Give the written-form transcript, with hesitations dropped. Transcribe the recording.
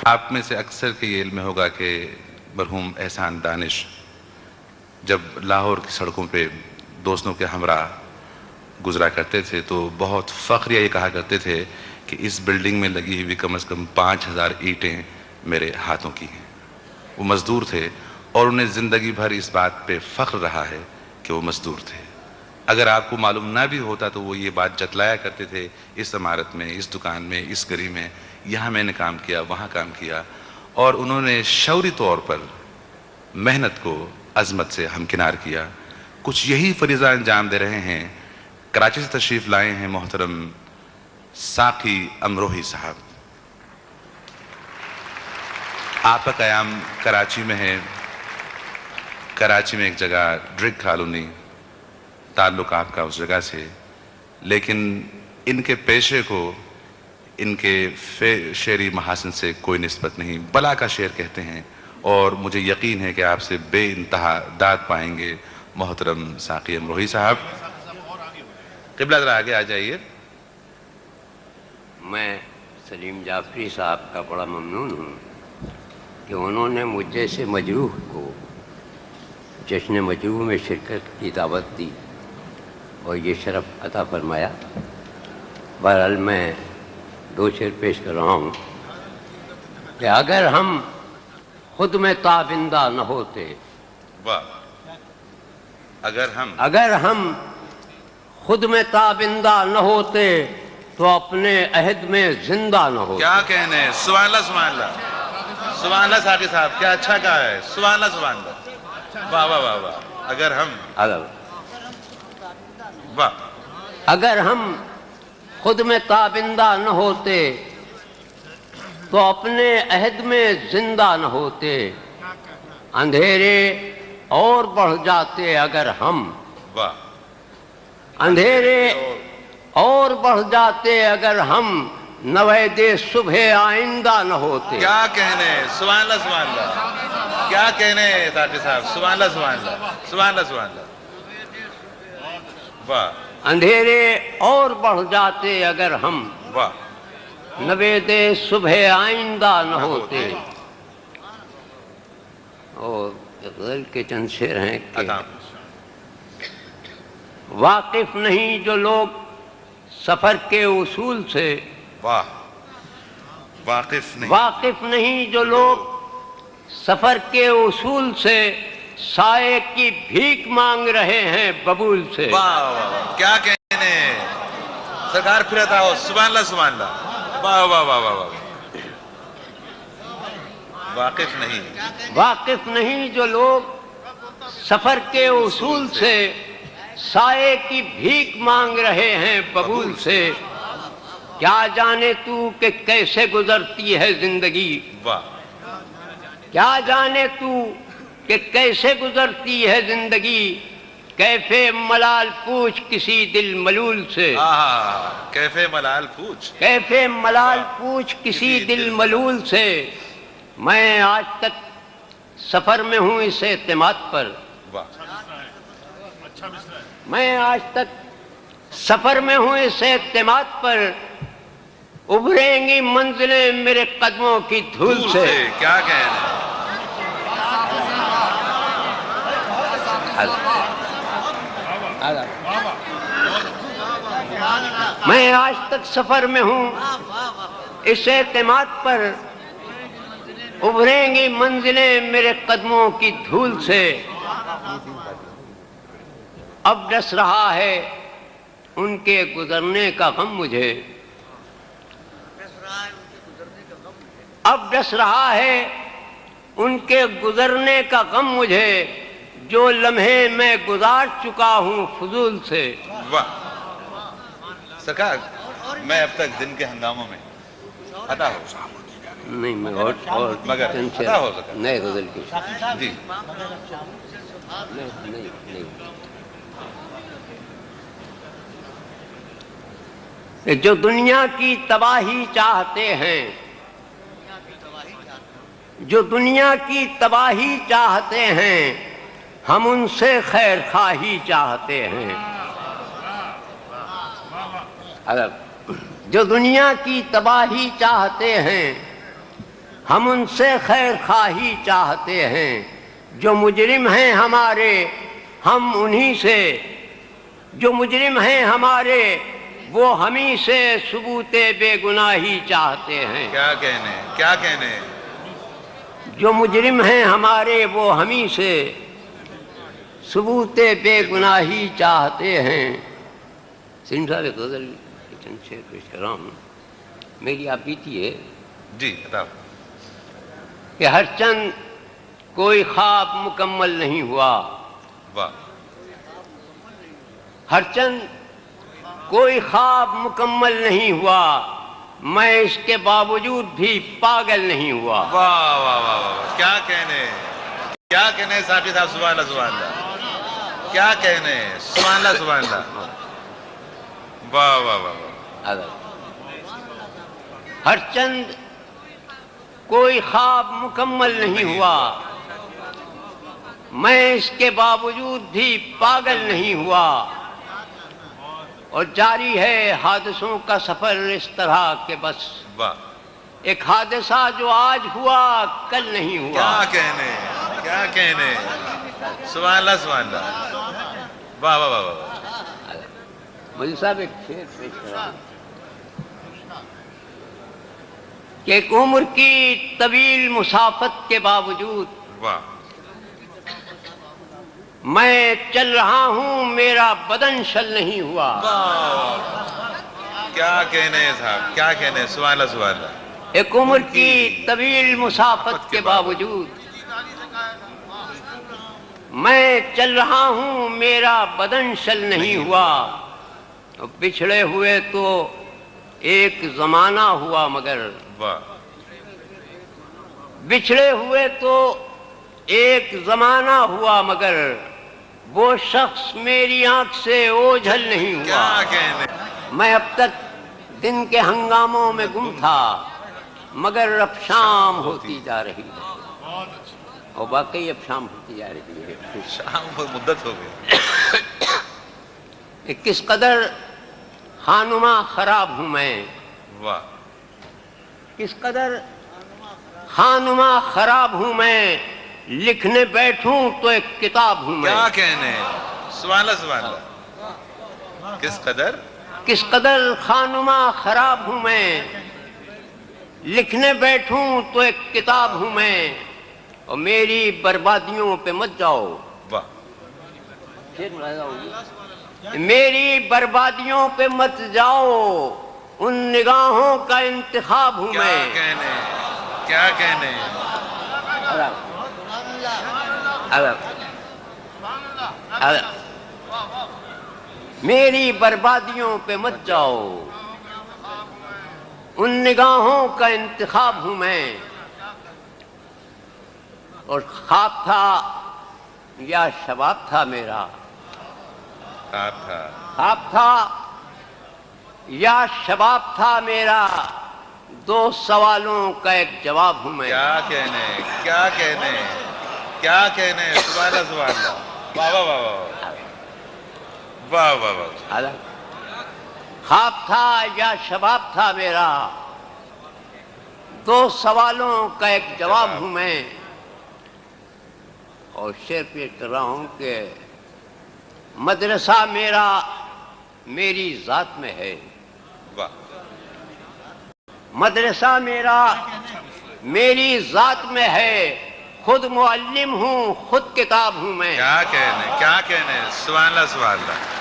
آپ میں سے اکثر کے یہ علم ہوگا کہ مرحوم احسان دانش جب لاہور کی سڑکوں پہ دوستوں کے ہمراہ گزرا کرتے تھے تو بہت فخریہ یہ کہا کرتے تھے کہ اس بلڈنگ میں لگی ہوئی کم از کم 5000 اینٹیں میرے ہاتھوں کی ہیں. وہ مزدور تھے اور انہیں زندگی بھر اس بات پہ فخر رہا ہے کہ وہ مزدور تھے. اگر آپ کو معلوم نہ بھی ہوتا تو وہ یہ بات جتلایا کرتے تھے، اس عمارت میں، اس دکان میں، اس گلی میں، یہاں میں نے کام کیا، وہاں کام کیا. اور انہوں نے شعوری طور پر محنت کو عظمت سے ہمکنار کیا. کچھ یہی فریضہ انجام دے رہے ہیں. کراچی سے تشریف لائے ہیں محترم ساقی امروہی صاحب. آپ کا قیام کراچی میں ہے. کراچی میں ایک جگہ ڈرگ کالونی، تعلق آپ کا اس جگہ سے، لیکن ان کے پیشے کو ان کے شعری محاسن سے کوئی نسبت نہیں. بلا کا شعر کہتے ہیں اور مجھے یقین ہے کہ آپ سے بے انتہا داد پائیں گے محترم ساقی امروہی صاحب. قبلہ ذرا آگے آ جائیے. میں سلیم جعفری صاحب کا بڑا ممنون ہوں کہ انہوں نے مجھ جیسے مجروح کو جشن مجروح میں شرکت کی دعوت دی اور یہ شرف عطا فرمایا. بہرحال میں 2 شعر پیش کر رہا ہوں کہ اگر ہم خود میں تابندہ نہ ہوتے، اگر ہم خود میں تابندہ نہ ہوتے تو اپنے عہد میں زندہ نہ ہوتے. کیا کہنے، سبحان اللہ سبحان اللہ سبحان اللہ. ساقی صاحب کیا اچھا کہا ہے، سبحان اللہ سبحان اللہ. واہ واہ واہ واہ. اگر ہم خود میں تابندہ نہ ہوتے تو اپنے عہد میں زندہ نہ ہوتے. اندھیرے اور بڑھ جاتے اگر ہم، اندھیرے اور بڑھ جاتے اگر ہم نوید صبح آئندہ نہ ہوتے. کیا کہنے، سبحان اللہ سبحان اللہ. کیا کہنے ساقی صاحب، سبحان اللہ سبحان اللہ سبحان اللہ سبحان اللہ. واہ. اندھیرے اور بڑھ جاتے اگر ہم نوید صبح آئندہ نہ ہوتے. اور غزل کے چند شعر ہیں کہ واقف نہیں جو لوگ سفر کے اصول سے، واقف نہیں جو لوگ سفر کے اصول سے، سائے کی بھیک مانگ رہے ہیں ببول سے. کیا کہنے سرکار، پھر عطا ہو. سبحان اللہ سبحان اللہ. واہ واہ واہ واہ. واقف نہیں جو لوگ سفر کے اصول سے، سائے کی بھیک مانگ رہے ہیں ببول سے. کیا جانے تو کہ کیسے گزرتی ہے زندگی، کیا جانے تو کہ کیسے گزرتی ہے زندگی. کیفے ملال پوچھ کسی دل ملول سے. کیفے ملال پوچھ، کیفے ملال پوچھ کسی دل ملول سے. میں آج تک سفر میں ہوں اس اعتماد پر، میں آج تک سفر میں ہوں اس اعتماد پر. ابھریں گی منزلیں میرے قدموں کی دھول سے. کیا کہنا. میں آج تک سفر میں ہوں اس اعتماد پر. ابھریں گی منزلیں میرے قدموں کی دھول سے. اب ڈس رہا ہے ان کے گزرنے کا غم مجھے، اب ڈس رہا ہے ان کے گزرنے کا غم مجھے. جو لمحے میں گزار چکا ہوں فضول سے. سرکار میں اب تک دن کے ہنگاموں میں عطا ہو نہیں، میں اور مگر عطا ہو سکا نئے غزل کی جی. جو دنیا کی تباہی چاہتے ہیں، جو دنیا کی تباہی چاہتے ہیں، ہم ان سے خیر خواہی چاہتے ہیں. جو دنیا کی تباہی چاہتے ہیں، ہم ان سے خیر خواہی چاہتے ہیں، جو مجرم ہیں ہمارے ہم انہی سے، جو مجرم ہیں ہمارے وہ ہمیں سے ثبوت بے گناہی چاہتے ہیں۔ کیا کہنے، کیا کہنے، جو مجرم ہیں ہمارے وہ ہمیں سے ثبوت بے گناہی چاہتے ہیں۔ سلیم صاحب ایک غزل چند شعر پیش کر رہا ہوں، میری آپ بیتی ہے جی عطا۔ کہ ہر چند کوئی خواب مکمل نہیں ہوا، واہ، ہر چند کوئی خواب مکمل نہیں ہوا، میں اس کے باوجود بھی پاگل نہیں ہوا۔ واہ واہ واہ واہ، کیا کہنے، کیا کہنے صاحب صاحب، سبحان اللہ سبحان اللہ، کیا کہنے، سبحان اللہ سبحان اللہ، واہ واہ واہ واہ، ہر چند کوئی خواب مکمل نہیں ہوا، میں اس کے باوجود بھی پاگل نہیں ہوا، اور جاری ہے حادثوں کا سفر اس طرح کہ بس واہ، ایک حادثہ جو آج ہوا کل نہیں ہوا۔ کیا کہنے، کیا کہنے، سبحان اللہ سبحان اللہ، واہ واہ واہ واہ، مجھے صاحب ایک شعر پیش کرا کہ ایک عمر کی طویل مسافت کے باوجود واہ، میں چل رہا ہوں، میرا بدن شل نہیں ہوا۔ کیا کہنے صاحب، کیا کہنے، سبحان اللہ سبحان اللہ، ایک عمر کی طویل مسافت کے باوجود میں چل رہا ہوں، میرا بدن شل نہیں ہوا، بچھڑے ہوئے تو ایک زمانہ ہوا مگر واہ، بچھڑے ہوئے تو ایک زمانہ ہوا مگر وہ شخص میری آنکھ سے اوجھل نہیں ہوا۔ کیا کہنے، میں اب تک دن کے ہنگاموں میں گم تھا مگر اب شام ہوتی جا رہی ہے، اور واقعی اب شام ہوتی جا رہی ہے۔ شام کو مدت ہو گئی، کہ کس قدر خانماں خراب ہوں میں، واہ، کس قدر خانماں خراب ہوں میں، لکھنے بیٹھوں تو ایک کتاب ہوں میں۔ کیا کہنے، سبحان اللہ سبحان اللہ، کس قدر خانماں خراب ہوں میں، لکھنے بیٹھوں تو ایک کتاب ہوں میں، اور میری بربادیوں پہ مت جاؤ، واہ، میری بربادیوں پہ مت جاؤ، ان نگاہوں کا انتخاب ہوں کیا میں۔ کہنے، کیا کہنے، میری بربادیوں پہ مت جاؤ، ان نگاہوں کا انتخاب ہوں میں، اور خواب تھا یا شباب تھا میرا، خواب تھا یا شباب تھا میرا، دو سوالوں کا ایک جواب ہوں میں۔ کیا کہنے، کیا کہنے، کیا کہنے، سبحان اللہ سبحان اللہ، واہ واہ واہ واہ، واہ واہ واہ، خواب تھا یا شباب تھا میرا، دو سوالوں کا ایک جواب ہوں میں، اور شعر پیش کر رہا ہوں کہ مدرسہ میرا میری ذات میں ہے، واہ، مدرسہ میرا میری ذات میں ہے، خود معلم ہوں خود کتاب ہوں میں۔ کیا کہنے، کیا کہنے، سبحان اللہ سبحان اللہ،